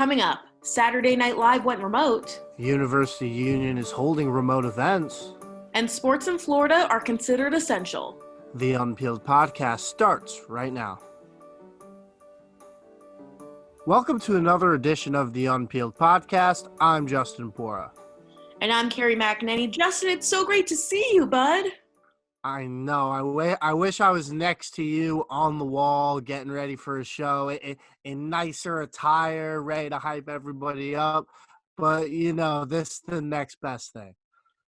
Coming up, Saturday Night Live went remote. University Union is holding remote events. And sports in Florida are considered essential. The Unpeeled podcast starts right now. Welcome to another edition of the Unpeeled podcast. I'm Justin Paura. And I'm Kerri McAneney. Justin, it's so great to see you, bud. I know. I wish I was next to you on the wall getting ready for a show in nicer attire, ready to hype everybody up. But, this is the next best thing.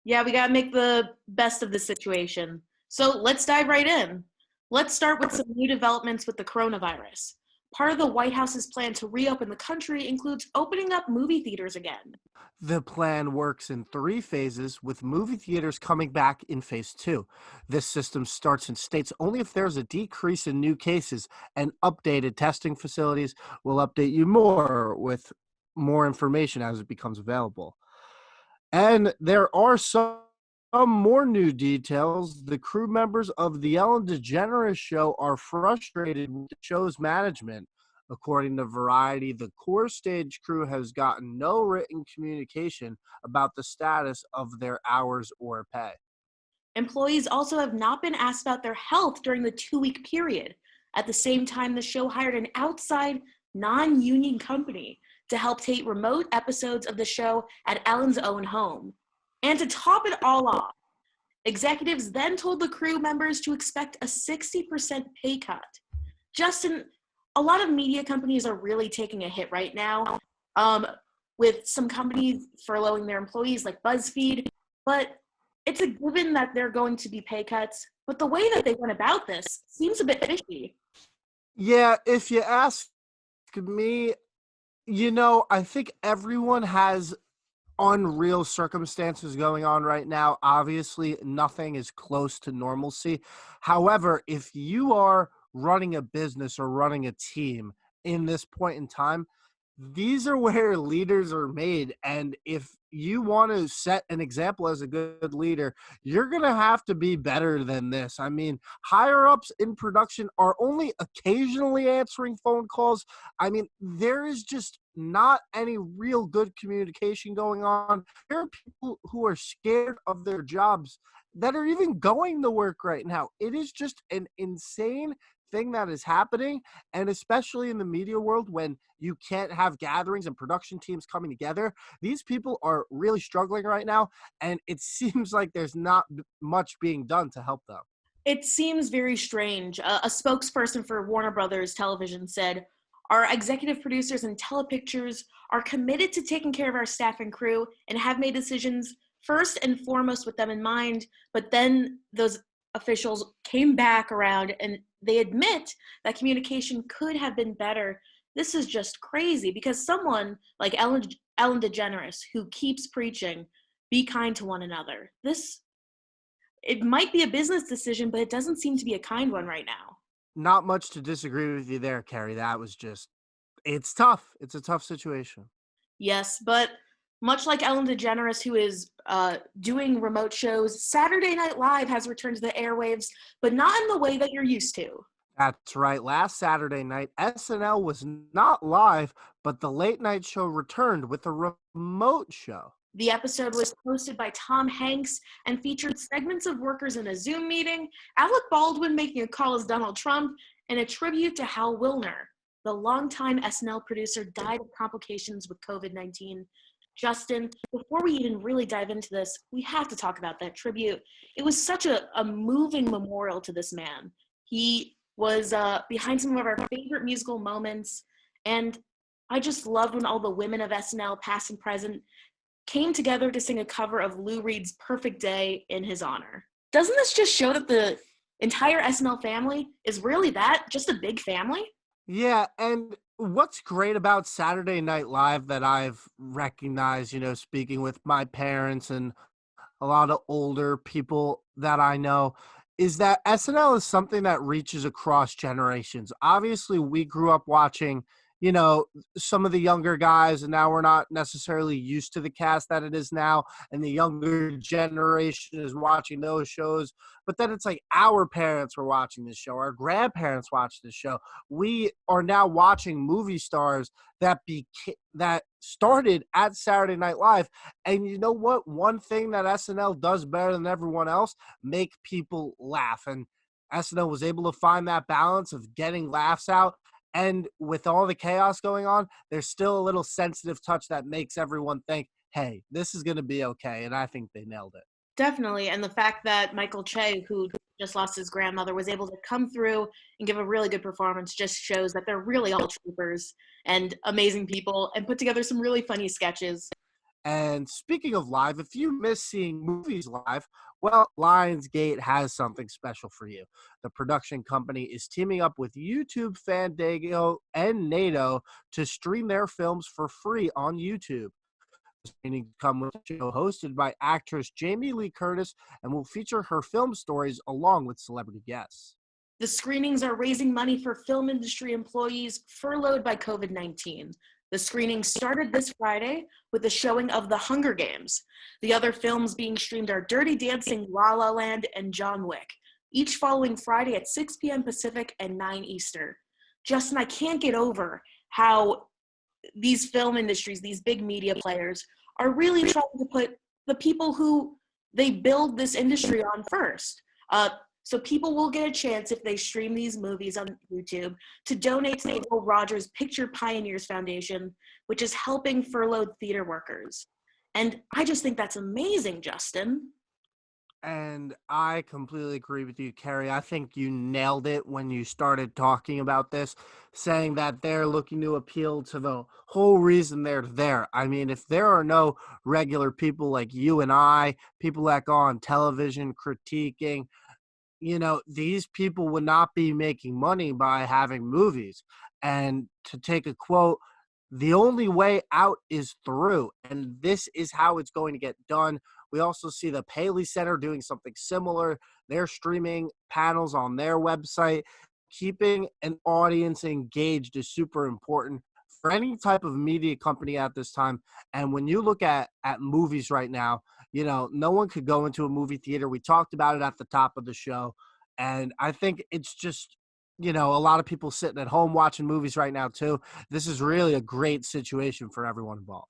Yeah, we got to make the best of the situation. So let's dive right in. Let's start with some new developments with the coronavirus. Part of the White House's plan to reopen the country includes opening up movie theaters again. The plan works in 3 phases, with movie theaters coming back in phase 2. This system starts in states only if there's a decrease in new cases, and updated testing facilities will update you more with more information as it becomes available. And there are some more new details. The crew members of the Ellen Degeneres Show are frustrated with the show's management. According to Variety, the core stage crew has gotten no written communication about the status of their hours or pay. Employees also have not been asked about their health during the 2-week period. At the same time, the show hired an outside, non-union company to help tape remote episodes of the show at Ellen's own home. And to top it all off, executives then told the crew members to expect a 60% pay cut. Justin, a lot of media companies are really taking a hit right now, with some companies furloughing their employees like BuzzFeed, but it's a given that there are going to be pay cuts. But the way that they went about this seems a bit fishy. Yeah, if you ask me, I think everyone has unreal circumstances going on right now. Obviously, nothing is close to normalcy. However, if you are running a business or running a team in this point in time, these are where leaders are made. And if you want to set an example as a good leader, you're going to have to be better than this. I mean, higher ups in production are only occasionally answering phone calls. I mean, there is just not any real good communication going on. There are people who are scared of their jobs that are even going to work right now. It is just an insane thing that is happening, and especially in the media world when you can't have gatherings and production teams coming together. These people are really struggling right now, and it seems like there's not much being done to help them. It seems very strange. A spokesperson for Warner Brothers Television said, "Our executive producers and telepictures are committed to taking care of our staff and crew and have made decisions first and foremost with them in mind." But then those officials came back around and they admit that communication could have been better. This is just crazy because someone like Ellen DeGeneres, who keeps preaching, be kind to one another. It might be a business decision, but it doesn't seem to be a kind one right now. Not much to disagree with you there, Kerri. That was it's tough. It's a tough situation. Yes, but much like Ellen DeGeneres, who is doing remote shows, Saturday Night Live has returned to the airwaves, but not in the way that you're used to. That's right. Last Saturday night, SNL was not live, but the late night show returned with a remote show. The episode was hosted by Tom Hanks and featured segments of workers in a Zoom meeting, Alec Baldwin making a call as Donald Trump, and a tribute to Hal Wilner. The longtime SNL producer died of complications with COVID-19. Justin, before we even really dive into this, we have to talk about that tribute. It was such a moving memorial to this man. He was behind some of our favorite musical moments, and I just loved when all the women of SNL, past and present, came together to sing a cover of Lou Reed's Perfect Day in his honor. Doesn't this just show that the entire SNL family is really just a big family? Yeah, and what's great about Saturday Night Live that I've recognized, speaking with my parents and a lot of older people that I know, is that SNL is something that reaches across generations. Obviously, we grew up watching, some of the younger guys, and now we're not necessarily used to the cast that it is now, and the younger generation is watching those shows. But then it's like our parents were watching this show, our grandparents watched this show. We are now watching movie stars that started at Saturday Night Live. And you know what? One thing that SNL does better than everyone else, make people laugh. And SNL was able to find that balance of getting laughs out. And with all the chaos going on, there's still a little sensitive touch that makes everyone think, hey, this is going to be okay. And I think they nailed it. Definitely. And the fact that Michael Che, who just lost his grandmother, was able to come through and give a really good performance just shows that they're really all troopers and amazing people and put together some really funny sketches. And speaking of live, if you miss seeing movies live, well, Lionsgate has something special for you. The production company is teaming up with YouTube, Fandango, and NATO to stream their films for free on YouTube. The screenings come with a show hosted by actress Jamie Lee Curtis and will feature her film stories along with celebrity guests. The screenings are raising money for film industry employees furloughed by COVID-19. The screenings started this Friday with the showing of The Hunger Games. The other films being streamed are Dirty Dancing, La La Land, and John Wick, each following Friday at 6 p.m. Pacific and 9 Eastern. Justin, I can't get over how these film industries, these big media players, are really trying to put the people who they build this industry on first. So people will get a chance, if they stream these movies on YouTube, to donate to the Will Rogers Picture Pioneers Foundation, which is helping furloughed theater workers. And I just think that's amazing, Justin. And I completely agree with you, Kerri. I think you nailed it when you started talking about this, saying that they're looking to appeal to the whole reason they're there. I mean, if there are no regular people like you and I, people that go on television critiquing, these people would not be making money by having movies. And to take a quote, the only way out is through. And this is how it's going to get done. We also see the Paley Center doing something similar. They're streaming panels on their website. Keeping an audience engaged is super important for any type of media company at this time. And when you look at movies right now, no one could go into a movie theater. We talked about it at the top of the show. And I think it's just, a lot of people sitting at home watching movies right now too. This is really a great situation for everyone involved.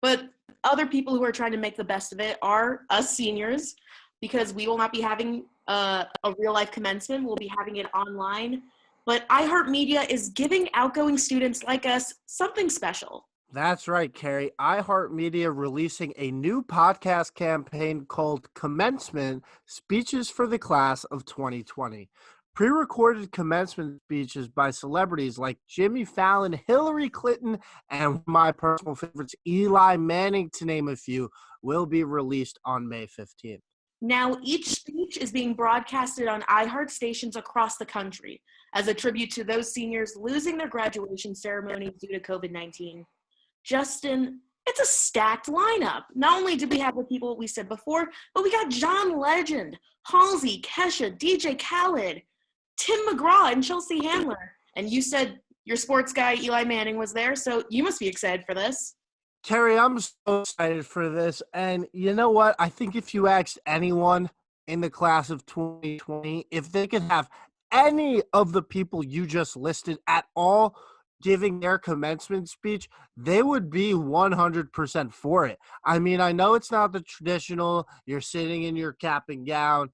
But other people who are trying to make the best of it are us seniors, because we will not be having a real life commencement. We'll be having it online. But iHeartMedia is giving outgoing students like us something special. That's right, Kerri. iHeartMedia releasing a new podcast campaign called Commencement Speeches for the Class of 2020. Pre-recorded commencement speeches by celebrities like Jimmy Fallon, Hillary Clinton, and my personal favorites, Eli Manning, to name a few, will be released on May 15th. Now, each speech is being broadcasted on iHeart stations across the country as a tribute to those seniors losing their graduation ceremonies due to COVID-19. Justin, it's a stacked lineup. Not only did we have the people we said before, but we got John Legend, Halsey, Kesha, DJ Khaled, Tim McGraw, and Chelsea Handler. And you said your sports guy, Eli Manning, was there, so you must be excited for this. Kerri, I'm so excited for this. And you know what? I think if you asked anyone in the class of 2020, if they could have any of the people you just listed at all giving their commencement speech, they would be 100% for it. I mean, I know it's not the traditional, you're sitting in your cap and gown,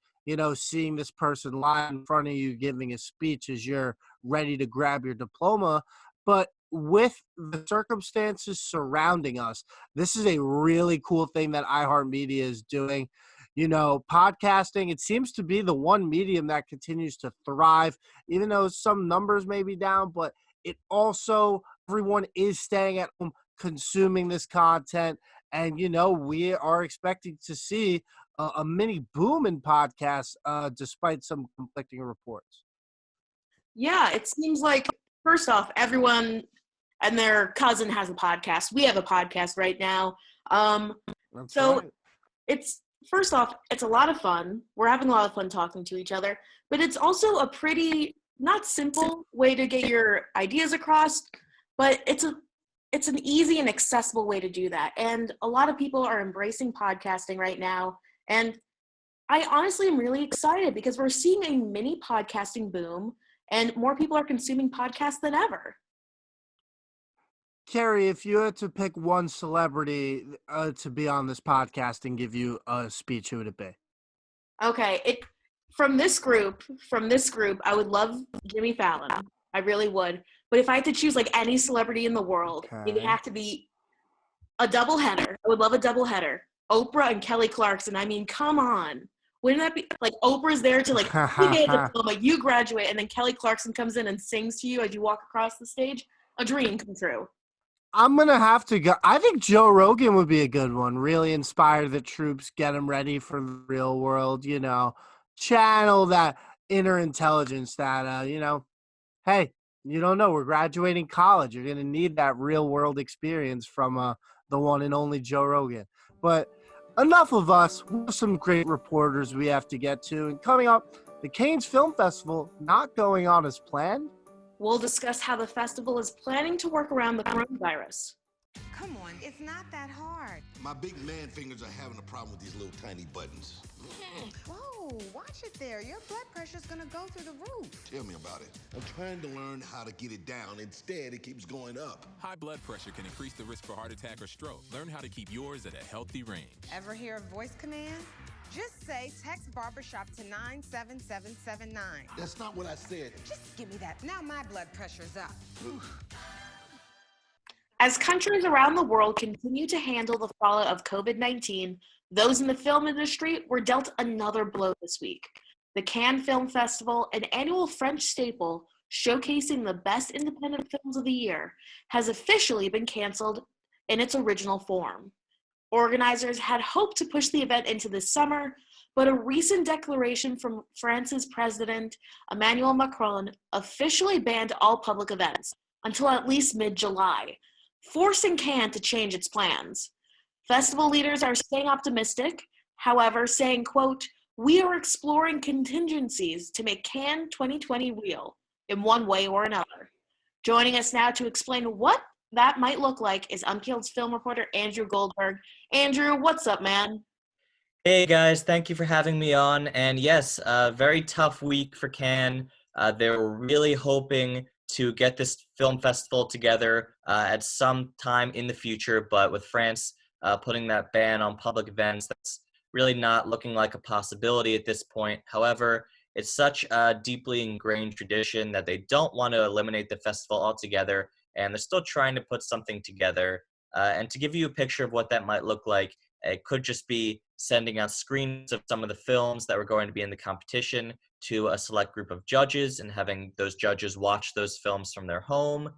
seeing this person lie in front of you giving a speech as you're ready to grab your diploma. But with the circumstances surrounding us, this is a really cool thing that iHeartMedia is doing. Podcasting, it seems to be the one medium that continues to thrive, even though some numbers may be down, but it also, everyone is staying at home consuming this content. And, we are expecting to see a mini boom in podcasts despite some conflicting reports. Yeah, it seems like, first off, everyone and their cousin has a podcast. We have a podcast right now. So right. It's, first off, it's a lot of fun. We're having a lot of fun talking to each other, but it's also a pretty not simple way to get your ideas across, But it's an easy and accessible way to do that. And a lot of people are embracing podcasting right now. And I honestly am really excited because we're seeing a mini podcasting boom and more people are consuming podcasts than ever. Kerri, if you had to pick one celebrity to be on this podcast and give you a speech, who would it be? Okay, from this group, I would love Jimmy Fallon. I really would. But if I had to choose like any celebrity in the world, it would Okay. have to be a doubleheader. I would love a doubleheader. Oprah and Kelly Clarkson. I mean, come on. Wouldn't that be like Oprah's there to like you get a diploma, you graduate, and then Kelly Clarkson comes in and sings to you as you walk across the stage? A dream come true. I'm going to have to go. I think Joe Rogan would be a good one. Really inspire the troops, get them ready for the real world, channel that inner intelligence that, hey, you don't know. We're graduating college. You're going to need that real world experience from the one and only Joe Rogan. But enough of us. We have some great reporters we have to get to. And coming up, the Cannes Film Festival not going on as planned. We'll discuss how the festival is planning to work around the coronavirus. Come on, it's not that hard. My big man fingers are having a problem with these little tiny buttons. Whoa, watch it there. Your blood pressure's gonna go through the roof. Tell me about it. I'm trying to learn how to get it down. Instead, it keeps going up. High blood pressure can increase the risk for heart attack or stroke. Learn how to keep yours at a healthy range. Ever hear a voice command? Just say text barbershop to 97779. That's not what I said. Just give me that. Now my blood pressure's up. As countries around the world continue to handle the fallout of COVID-19, those in the film industry were dealt another blow this week. The Cannes Film Festival, an annual French staple showcasing the best independent films of the year, has officially been canceled in its original form. Organizers had hoped to push the event into this summer, but a recent declaration from France's president, Emmanuel Macron, officially banned all public events until at least mid-July, forcing Cannes to change its plans. Festival leaders are staying optimistic, however, saying, quote, "We are exploring contingencies to make Cannes 2020 real in one way or another." Joining us now to explain what that might look like is Unpeeled's film reporter Andrew Goldberg. Andrew, what's up, man? Hey guys, thank you for having me on. And yes, a very tough week for Cannes. They were really hoping to get this film festival together at some time in the future, but with France putting that ban on public events, that's really not looking like a possibility at this point. However, it's such a deeply ingrained tradition that they don't want to eliminate the festival altogether, and they're still trying to put something together. And to give you a picture of what that might look like, it could just be sending out screens of some of the films that were going to be in the competition to a select group of judges and having those judges watch those films from their home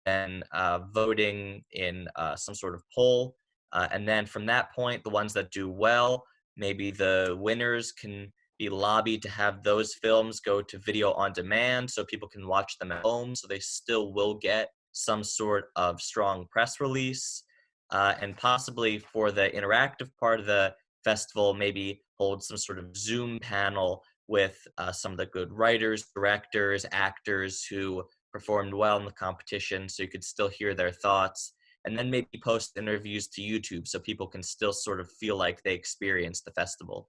and voting in some sort of poll. And then from that point, the ones that do well, maybe the winners can be lobbied to have those films go to video on demand so people can watch them at home, so they still will get some sort of strong press release. And possibly for the interactive part of the festival, maybe hold some sort of Zoom panel with some of the good writers, directors, actors who performed well in the competition so you could still hear their thoughts. And then maybe post interviews to YouTube so people can still sort of feel like they experienced the festival.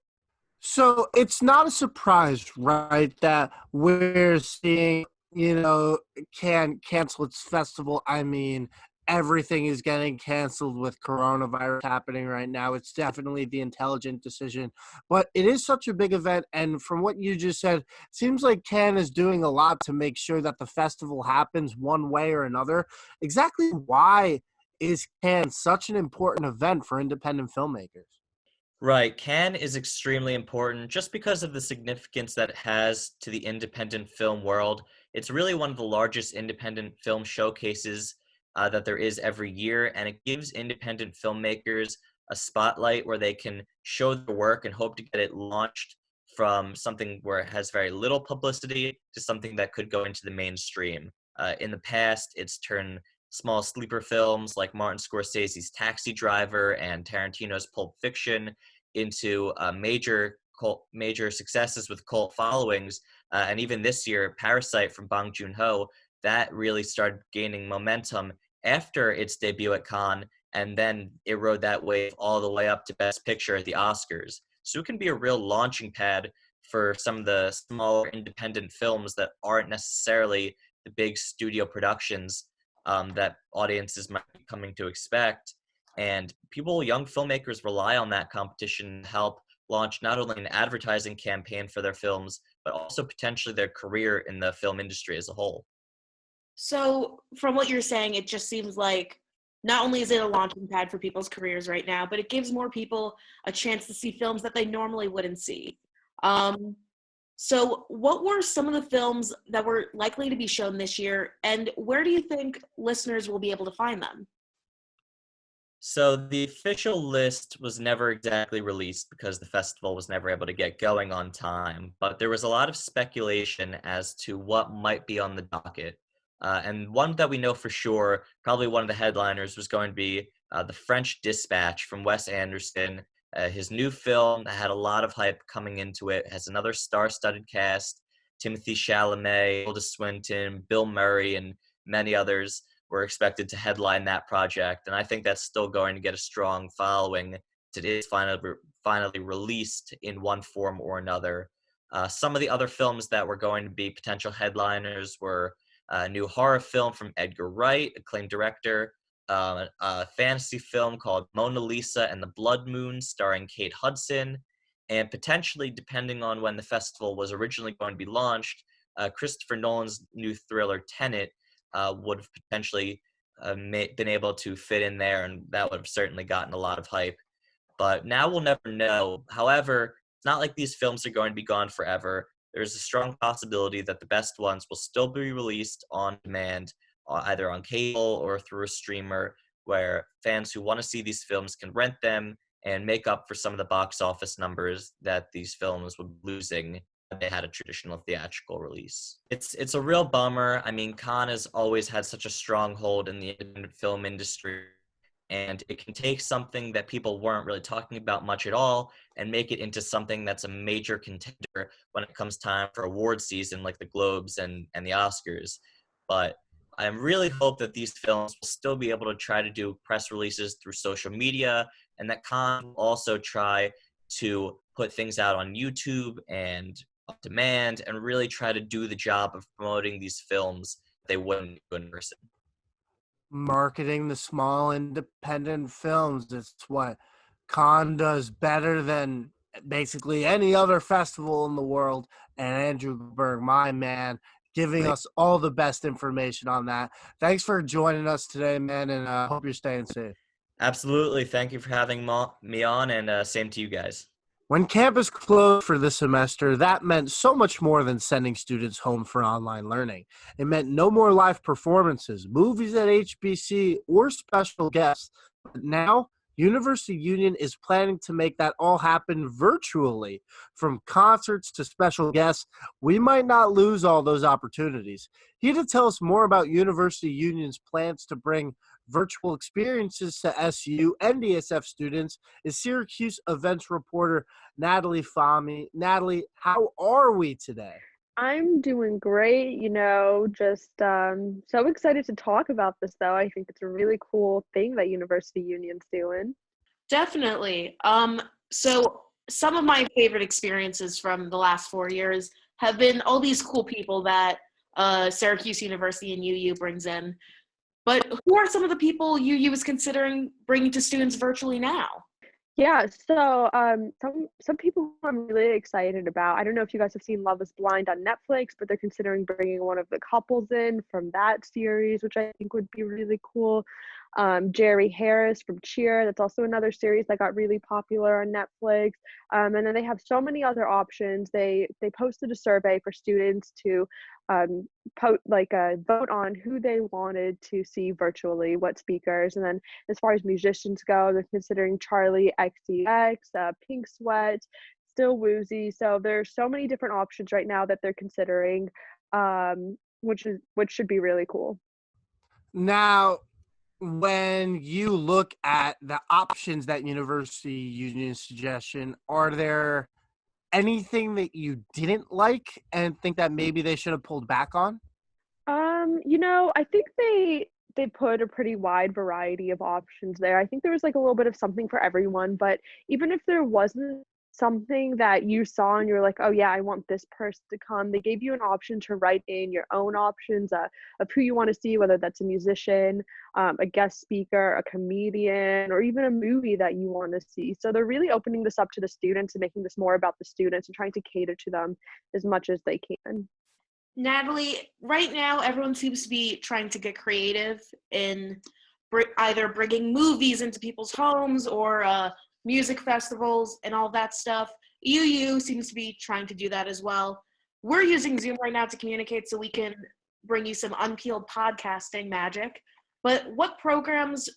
So it's not a surprise, right, that we're seeing, Cannes cancel its festival. I mean, everything is getting canceled with coronavirus happening right now. It's definitely the intelligent decision, but it is such a big event. And from what you just said, it seems like Cannes is doing a lot to make sure that the festival happens one way or another. Exactly why is Cannes such an important event for independent filmmakers? Right. Cannes is extremely important just because of the significance that it has to the independent film world. It's really one of the largest independent film showcases that there is every year, and it gives independent filmmakers a spotlight where they can show their work and hope to get it launched from something where it has very little publicity to something that could go into the mainstream. In the past, it's turned small sleeper films like Martin Scorsese's Taxi Driver and Tarantino's Pulp Fiction into major successes with cult followings. And even this year, Parasite from Bong Joon-ho that really started gaining momentum after its debut at Cannes, and then it rode that wave all the way up to Best Picture at the Oscars. So it can be a real launching pad for some of the smaller independent films that aren't necessarily the big studio productions that audiences might be coming to expect. And young filmmakers rely on that competition to help launch not only an advertising campaign for their films, but also potentially their career in the film industry as a whole. So from what you're saying, it just seems like not only is it a launching pad for people's careers right now, but it gives more people a chance to see films that they normally wouldn't see. So what were some of the films that were likely to be shown this year, and where do you think listeners will be able to find them? So the official list was never exactly released because the festival was never able to get going on time, but there was a lot of speculation as to what might be on the docket. And one that we know for sure, probably one of the headliners, was going to be The French Dispatch from Wes Anderson. His new film that had a lot of hype coming into it, has another star-studded cast: Timothy Chalamet, Tilda Swinton, Bill Murray, and many others were expected to headline that project. And I think that's still going to get a strong following. It is finally released in one form or another. Some of the other films that were going to be potential headliners were a new horror film from Edgar Wright, acclaimed director, a fantasy film called Mona Lisa and the Blood Moon, starring Kate Hudson, and potentially, depending on when the festival was originally going to be launched, Christopher Nolan's new thriller Tenet would have potentially been able to fit in there, and that would have certainly gotten a lot of hype. But now we'll never know. However, it's not like these films are going to be gone forever. There's a strong possibility that the best ones will still be released on demand, either on cable or through a streamer, where fans who want to see these films can rent them and make up for some of the box office numbers that these films would be losing if they had a traditional theatrical release. It's a real bummer. I mean, Cannes has always had such a stronghold in the independent film industry, and it can take something that people weren't really talking about much at all and make it into something that's a major contender when it comes time for award season, like the Globes and the Oscars. But I really hope that these films will still be able to try to do press releases through social media, and that Cannes will also try to put things out on YouTube and on demand and really try to do the job of promoting these films they wouldn't do in person. Marketing the small independent films. It's what Cannes does better than basically any other festival in the world. And Andrew Berg, my man, giving us all the best information on that. Thanks for joining us today, man, and I hope you're staying safe. Absolutely. Thank you for having me on, and same to you guys. When campus closed for the semester, that meant so much more than sending students home for online learning. It meant no more live performances, movies at HBC, or special guests. But now, University Union is planning to make that all happen virtually. From concerts to special guests, we might not lose all those opportunities. Here to tell us more about University Union's plans to bring virtual experiences to SU and DSF students is Syracuse events reporter Natalie Fahmy. Natalie, how are we today? I'm doing great, just so excited to talk about this, though. I think it's a really cool thing that University Union's doing. Definitely. So some of my favorite experiences from the last 4 years have been all these cool people that Syracuse University and UU brings in. But who are some of the people UU is considering bringing to students virtually now? Yeah, so some people I'm really excited about. I don't know if you guys have seen Love is Blind on Netflix, but they're considering bringing one of the couples in from that series, which I think would be really cool. Jerry Harris from Cheer, that's also another series that got really popular on Netflix. And then they have so many other options. They posted a survey for students to vote on who they wanted to see virtually, what speakers. And then as far as musicians go, they're considering Charlie XCX, Pink Sweat, Still Woozy. So there's so many different options right now that they're considering, which should be really cool. Now, when you look at the options that University Union suggestion, are there anything that you didn't like and think that maybe they should have pulled back on? I think they put a pretty wide variety of options there. I think there was like a little bit of something for everyone, but even if there wasn't something that you saw and you're like, oh yeah, I want this person to come, they gave you an option to write in your own options of who you want to see, whether that's a musician, a guest speaker, a comedian, or even a movie that you want to see. So they're really opening this up to the students and making this more about the students and trying to cater to them as much as they can. Natalie, right now everyone seems to be trying to get creative in either bringing movies into people's homes or music festivals and all that stuff. UU seems to be trying to do that as well. We're using Zoom right now to communicate so we can bring you some Unpeeled podcasting magic. But what programs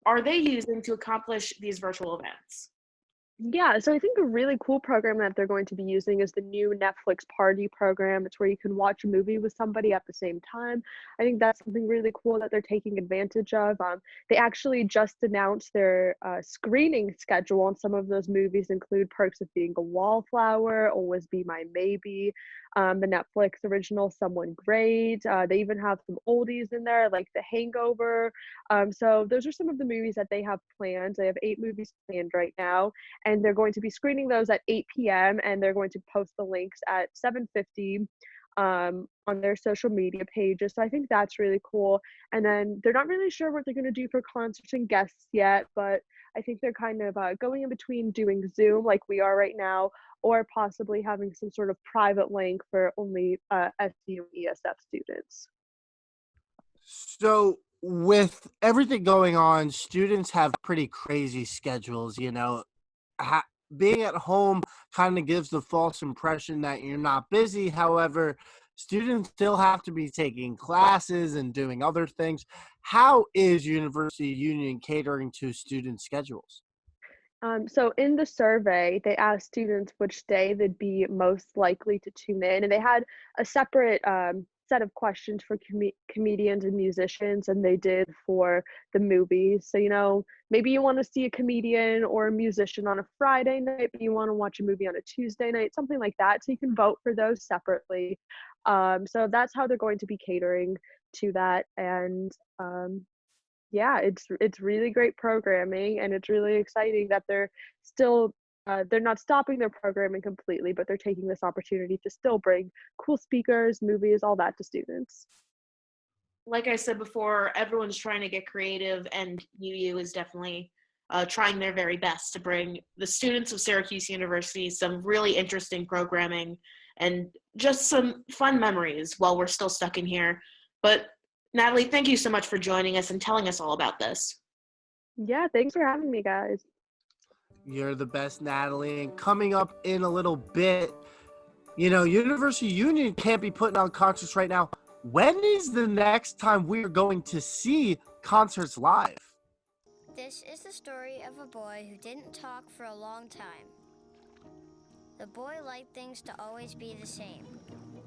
are they using to accomplish these virtual events? Yeah, so I think a really cool program that they're going to be using is the new Netflix Party program. It's where you can watch a movie with somebody at the same time. I think that's something really cool that they're taking advantage of. They actually just announced their screening schedule, and some of those movies include Perks of Being a Wallflower, Always Be My Maybe, the Netflix original Someone Great. They even have some oldies in there like The Hangover. So those are some of the movies that they have planned. They have 8 movies planned right now, and they're going to be screening those at 8 p.m. and they're going to post the links at 7:50 on their social media pages. So I think that's really cool. And then they're not really sure what they're going to do for concerts and guests yet, but I think they're kind of going in between doing Zoom like we are right now, or possibly having some sort of private link for only SU and ESF students. So with everything going on, students have pretty crazy schedules, being at home kind of gives the false impression that you're not busy. However, students still have to be taking classes and doing other things. How is University Union catering to student schedules? So in the survey, they asked students which day they'd be most likely to tune in, and they had a separate set of questions for comedians and musicians, and they did for the movies. So, maybe you want to see a comedian or a musician on a Friday night, but you want to watch a movie on a Tuesday night, something like that. So you can vote for those separately. So that's how they're going to be catering to that. And yeah, it's really great programming, and it's really exciting that they're still they're not stopping their programming completely, but they're taking this opportunity to still bring cool speakers, movies, all that to students. Like I said before, everyone's trying to get creative, and UU is definitely trying their very best to bring the students of Syracuse University some really interesting programming and just some fun memories while we're still stuck in here. But Natalie, thank you so much for joining us and telling us all about this. Yeah, thanks for having me, guys. You're the best, Natalie. And coming up in a little bit, University Union can't be putting on concerts right now. When is the next time we're going to see concerts live? This is the story of a boy who didn't talk for a long time. The boy liked things to always be the same.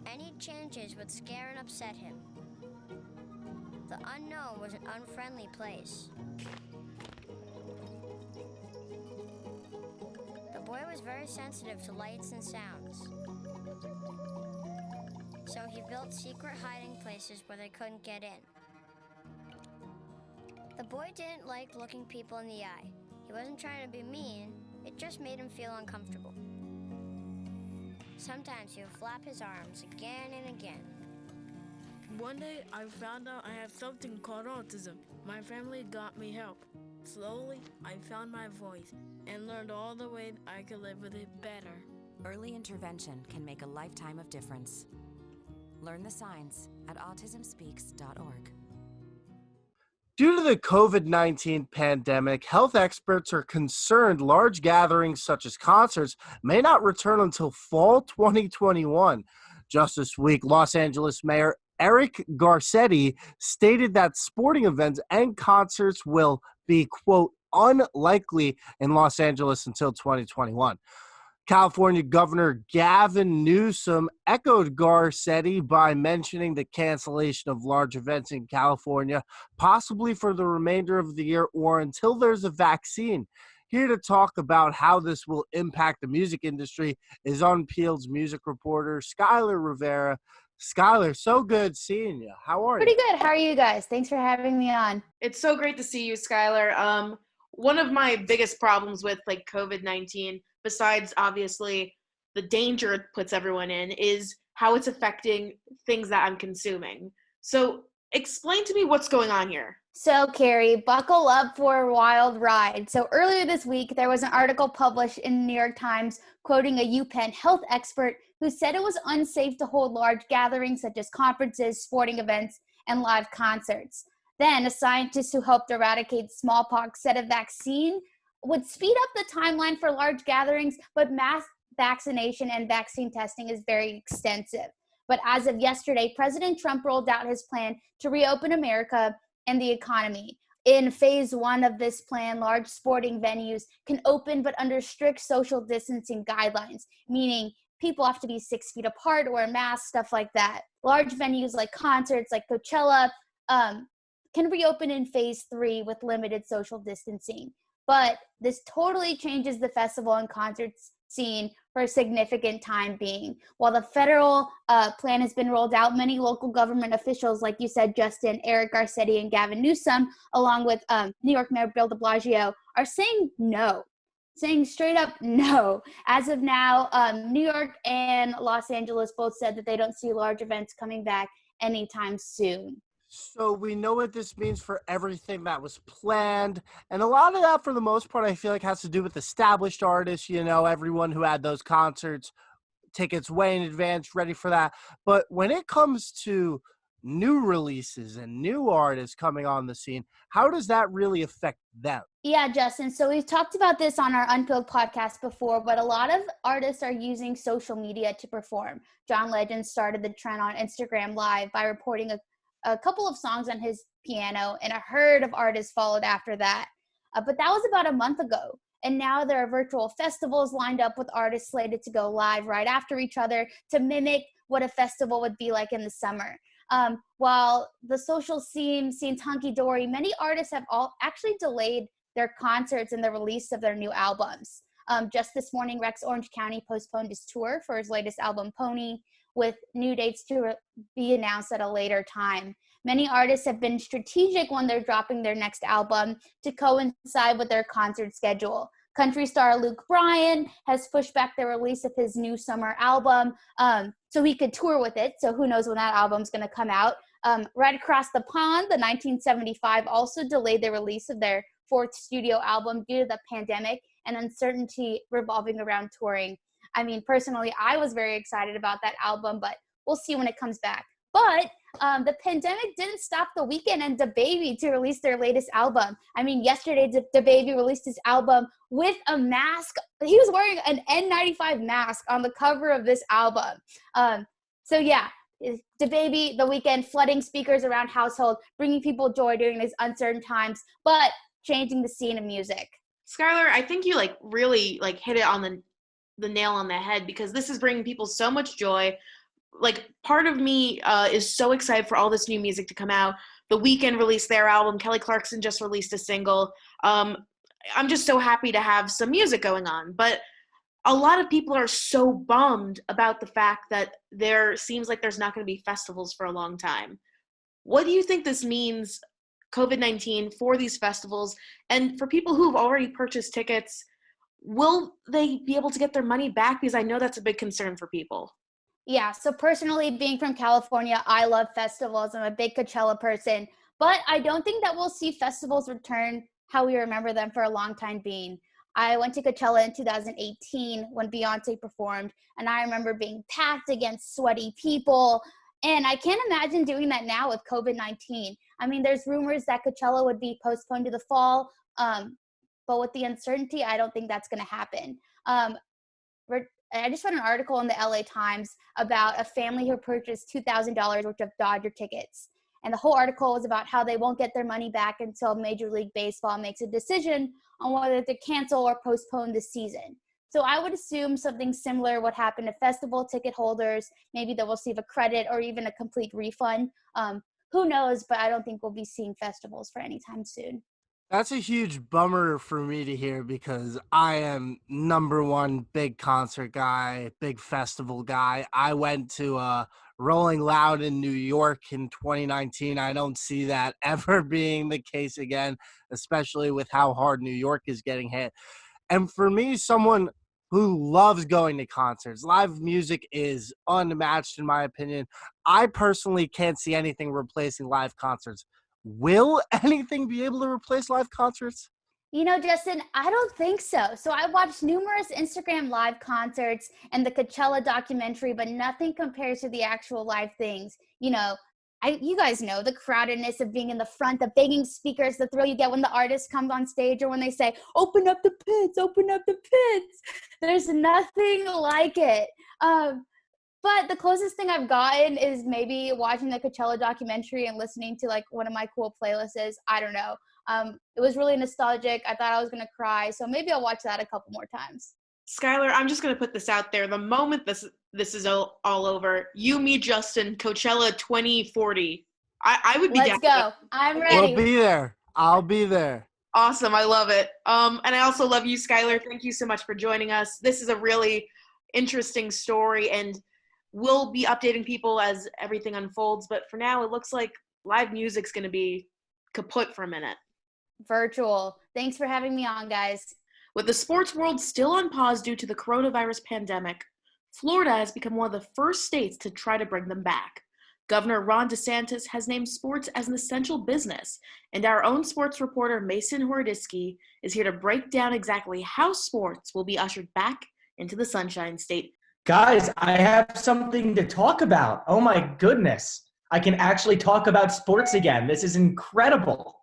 Any changes would scare and upset him. The unknown was an unfriendly place. The boy was very sensitive to lights and sounds. So he built secret hiding places where they couldn't get in. The boy didn't like looking people in the eye. He wasn't trying to be mean, it just made him feel uncomfortable. Sometimes he would flap his arms again and again. One day, I found out I have something called autism. My family got me help. Slowly, I found my voice and learned all the ways I could live with it better. Early intervention can make a lifetime of difference. Learn the signs at autismspeaks.org. Due to the COVID-19 pandemic, health experts are concerned large gatherings such as concerts may not return until fall 2021. Just this week, Los Angeles Mayor Eric Garcetti stated that sporting events and concerts will be, quote, unlikely in Los Angeles until 2021. California Governor Gavin Newsom echoed Garcetti by mentioning the cancellation of large events in California, possibly for the remainder of the year or until there's a vaccine. Here to talk about how this will impact the music industry is Unpeeled's music reporter, Skyler Rivera. Skyler, so good seeing you. How are Pretty you? good. How are you guys? Thanks for having me on. It's so great to see you, Skyler. One of my biggest problems with like COVID-19, besides obviously the danger it puts everyone in, is how it's affecting things that I'm consuming. So explain to me what's going on here. So, Carrie, buckle up for a wild ride. So, earlier this week, there was an article published in the New York Times quoting a UPenn health expert who said it was unsafe to hold large gatherings such as conferences, sporting events, and live concerts. Then, a scientist who helped eradicate smallpox said a vaccine would speed up the timeline for large gatherings, but mass vaccination and vaccine testing is very extensive. But as of yesterday, President Trump rolled out his plan to reopen America and the economy. In phase one of this plan, large sporting venues can open but under strict social distancing guidelines, meaning people have to be 6 feet apart or a mask, stuff like that. Large venues like concerts, like Coachella, can reopen in phase three with limited social distancing. But this totally changes the festival and concerts scene for a significant time being. While the federal plan has been rolled out, many local government officials, like you said, Justin, Eric Garcetti, and Gavin Newsom, along with New York Mayor Bill de Blasio, are saying no, saying straight up no. As of now, New York and Los Angeles both said that they don't see large events coming back anytime soon. So we know what this means for everything that was planned. And a lot of that, for the most part, I feel like has to do with established artists, you know, everyone who had those concerts, tickets way in advance, ready for that. But when it comes to new releases and new artists coming on the scene, how does that really affect them? Yeah, Justin. So we've talked about this on our Unpeeled podcast before, but a lot of artists are using social media to perform. John Legend started the trend on Instagram Live by reporting a couple of songs on his piano, and a herd of artists followed after that. But that was about a month ago. And now there are virtual festivals lined up with artists slated to go live right after each other to mimic what a festival would be like in the summer. While the social scene seems hunky-dory, many artists have all actually delayed their concerts and the release of their new albums. Just this morning, Rex Orange County postponed his tour for his latest album, Pony, with new dates to be announced at a later time. Many artists have been strategic when they're dropping their next album to coincide with their concert schedule. Country star Luke Bryan has pushed back the release of his new summer album so he could tour with it. So who knows when that album's going to come out. Right across the pond, the 1975 also delayed the release of their fourth studio album due to the pandemic and uncertainty revolving around touring. I mean, personally, I was very excited about that album, but we'll see when it comes back. But the pandemic didn't stop The Weeknd and DaBaby to release their latest album. I mean, yesterday, DaBaby released his album with a mask. He was wearing an N95 mask on the cover of this album. So yeah, DaBaby, The Weeknd, flooding speakers around household, bringing people joy during these uncertain times, but changing the scene of music. Skyler, I think you really hit it on the nail on the head, because this is bringing people so much joy. Like, part of me is so excited for all this new music to come out. The Weeknd released their album. Kelly Clarkson just released a single. I'm just so happy to have some music going on. But a lot of people are so bummed about the fact that there seems like there's not going to be festivals for a long time. What do you think this means, COVID-19, for these festivals? And for people who've already purchased tickets, will they be able to get their money back? Because I know that's a big concern for people. Yeah, so personally, being from California, I love festivals. I'm a big Coachella person, but I don't think that we'll see festivals return how we remember them for a long time being. I went to Coachella in 2018 when Beyonce performed, and I remember being packed against sweaty people, and I can't imagine doing that now with COVID-19. I mean, there's rumors that Coachella would be postponed to the fall, but with the uncertainty, I don't think that's going to happen. I just read an article in the LA Times about a family who purchased $2,000 worth of Dodger tickets. And the whole article was about how they won't get their money back until Major League Baseball makes a decision on whether to cancel or postpone the season. So I would assume something similar would happen to festival ticket holders. Maybe they'll receive a credit or even a complete refund. Who knows, but I don't think we'll be seeing festivals for any time soon. That's a huge bummer for me to hear, because I am number one big concert guy, big festival guy. I went to Rolling Loud in New York in 2019. I don't see that ever being the case again, especially with how hard New York is getting hit. And for me, someone who loves going to concerts, live music is unmatched in my opinion. I personally can't see anything replacing live concerts. Will anything be able to replace live concerts? You know, Justin, I don't think so. So I watched numerous Instagram live concerts and the Coachella documentary, but nothing compares to the actual live things. You know, you guys know the crowdedness of being in the front, the banging speakers, the thrill you get when the artist comes on stage or when they say, open up the pits, open up the pits. There's nothing like it. But the closest thing I've gotten is maybe watching the Coachella documentary and listening to like one of my cool playlists. I don't know. It was really nostalgic. I thought I was going to cry. So maybe I'll watch that a couple more times. Skyler, I'm just going to put this out there. The moment this is all over, you, me, Justin, Coachella 2040. I would be down. Let's go. I'm ready. We'll be there. I'll be there. Awesome. I love it. And I also love you, Skyler. Thank you so much for joining us. This is a really interesting story, and we'll be updating people as everything unfolds. But for now, it looks like live music's going to be kaput for a minute. Virtual. Thanks for having me on, guys. With the sports world still on pause due to the coronavirus pandemic, Florida has become one of the first states to try to bring them back. Governor Ron DeSantis has named sports as an essential business, and our own sports reporter Mason Horodisky is here to break down exactly how sports will be ushered back into the Sunshine State. Guys, I have something to talk about. Oh my goodness. I can actually talk about sports again. This is incredible.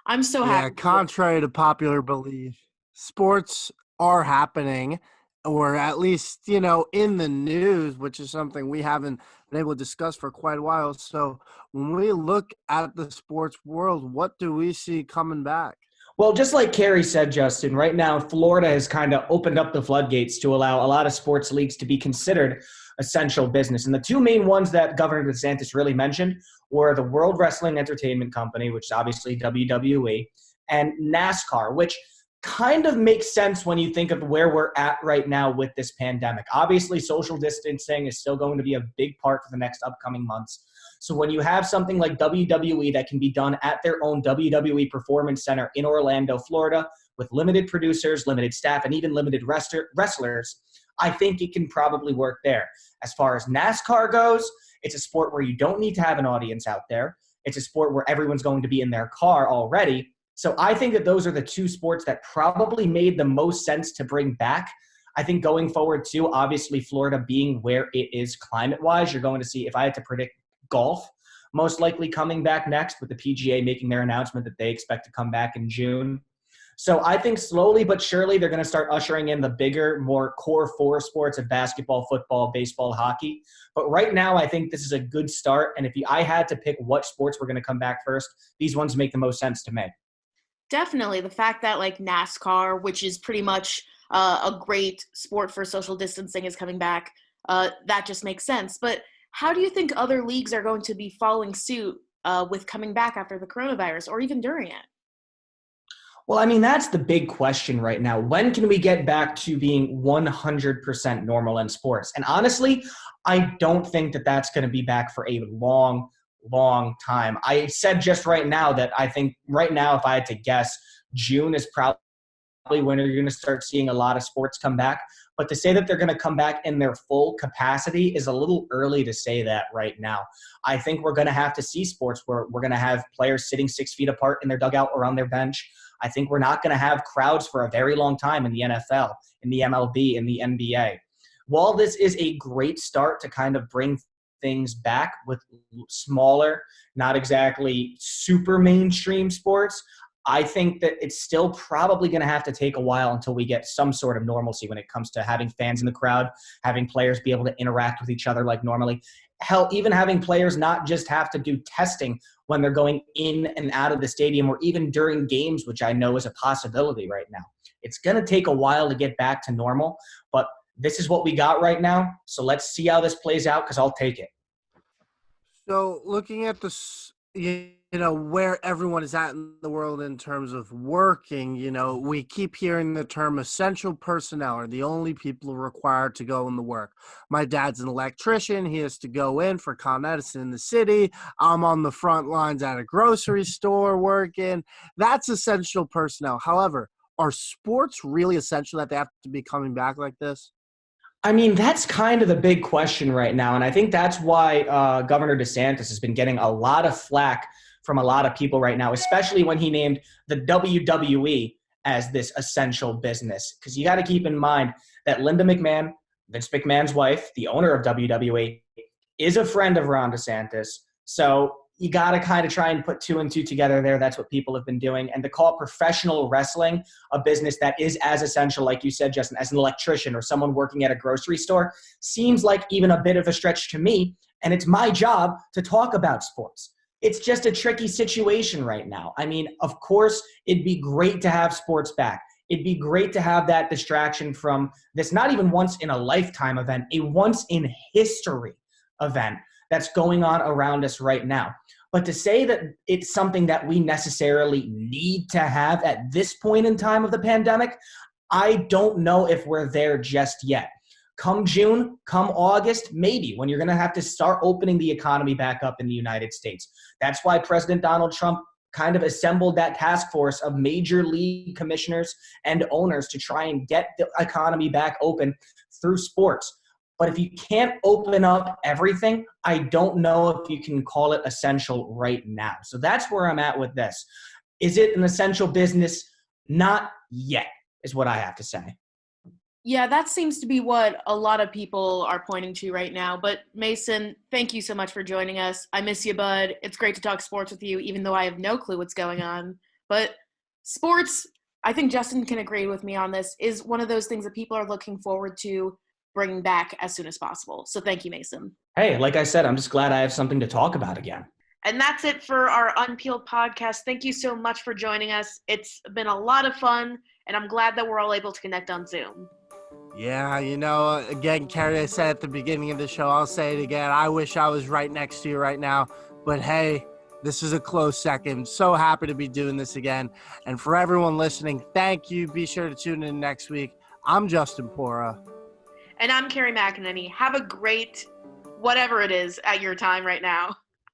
I'm so happy. Yeah, contrary to popular belief, sports are happening, or at least, you know, in the news, which is something we haven't been able to discuss for quite a while. So when we look at the sports world, what do we see coming back? Well, just like Kerri said, Justin, right now Florida has kind of opened up the floodgates to allow a lot of sports leagues to be considered essential business. And the two main ones that Governor DeSantis really mentioned were the World Wrestling Entertainment Company, which is obviously WWE, and NASCAR, which kind of makes sense when you think of where we're at right now with this pandemic. Obviously, social distancing is still going to be a big part for the next upcoming months. So when you have something like WWE that can be done at their own WWE Performance Center in Orlando, Florida, with limited producers, limited staff, and even limited wrestlers, I think it can probably work there. As far as NASCAR goes, it's a sport where you don't need to have an audience out there. It's a sport where everyone's going to be in their car already. So I think that those are the two sports that probably made the most sense to bring back. I think going forward too, obviously Florida being where it is climate-wise, you're going to see, if I had to predict, golf most likely coming back next, with the PGA making their announcement that they expect to come back in June. So I think slowly but surely they're going to start ushering in the bigger, more core four sports of basketball, football, baseball, hockey. But right now I think this is a good start. And if I had to pick what sports were going to come back first, these ones make the most sense to me. Definitely. The fact that like NASCAR, which is pretty much a great sport for social distancing, is coming back, that just makes sense. But how do you think other leagues are going to be following suit with coming back after the coronavirus, or even during it? Well, I mean, that's the big question right now. When can we get back to being 100% normal in sports? And honestly, I don't think that that's going to be back for a long, long time. I said just right now that I think right now, if I had to guess, June is probably when you're going to start seeing a lot of sports come back. But to say that they're going to come back in their full capacity is a little early to say that right now. I think we're going to have to see sports where we're going to have players sitting 6 feet apart in their dugout or on their bench. I think we're not going to have crowds for a very long time in the NFL, in the MLB, in the NBA. While this is a great start to kind of bring things back with smaller, not exactly super mainstream sports, I think that it's still probably going to have to take a while until we get some sort of normalcy when it comes to having fans in the crowd, having players be able to interact with each other like normally. Hell, even having players not just have to do testing when they're going in and out of the stadium, or even during games, which I know is a possibility right now. It's going to take a while to get back to normal, but this is what we got right now. So let's see how this plays out, because I'll take it. So looking at the where everyone is at in the world in terms of working, we keep hearing the term essential personnel are the only people required to go in the work. My dad's an electrician. He has to go in for Con Edison in the city. I'm on the front lines at a grocery store working. That's essential personnel. However, are sports really essential that they have to be coming back like this? I mean, that's kind of the big question right now. And I think that's why Governor DeSantis has been getting a lot of flack from a lot of people right now, especially when he named the WWE as this essential business. Because you got to keep in mind that Linda McMahon, Vince McMahon's wife, the owner of WWE, is a friend of Ron DeSantis. So you got to kind of try and put two and two together there. That's what people have been doing. And to call professional wrestling a business that is as essential, like you said, Justin, as an electrician or someone working at a grocery store, seems like even a bit of a stretch to me. And it's my job to talk about sports. It's just a tricky situation right now. I mean, of course, it'd be great to have sports back. It'd be great to have that distraction from this not even once in a lifetime event, a once in history event that's going on around us right now. But to say that it's something that we necessarily need to have at this point in time of the pandemic, I don't know if we're there just yet. Come June, come August, maybe, when you're going to have to start opening the economy back up in the United States. That's why President Donald Trump kind of assembled that task force of major league commissioners and owners to try and get the economy back open through sports. But if you can't open up everything, I don't know if you can call it essential right now. So that's where I'm at with this. Is it an essential business? Not yet, is what I have to say. Yeah, that seems to be what a lot of people are pointing to right now. But Mason, thank you so much for joining us. I miss you, bud. It's great to talk sports with you, even though I have no clue what's going on. But sports, I think Justin can agree with me on this, is one of those things that people are looking forward to bringing back as soon as possible. So thank you, Mason. Hey, like I said, I'm just glad I have something to talk about again. And that's it for our Unpeeled podcast. Thank you so much for joining us. It's been a lot of fun, and I'm glad that we're all able to connect on Zoom. Yeah, again, Kerri, I said at the beginning of the show, I'll say it again. I wish I was right next to you right now. But hey, this is a close second. So happy to be doing this again. And for everyone listening, thank you. Be sure to tune in next week. I'm Justin Paura. And I'm Kerri McAneney. Have a great whatever it is at your time right now.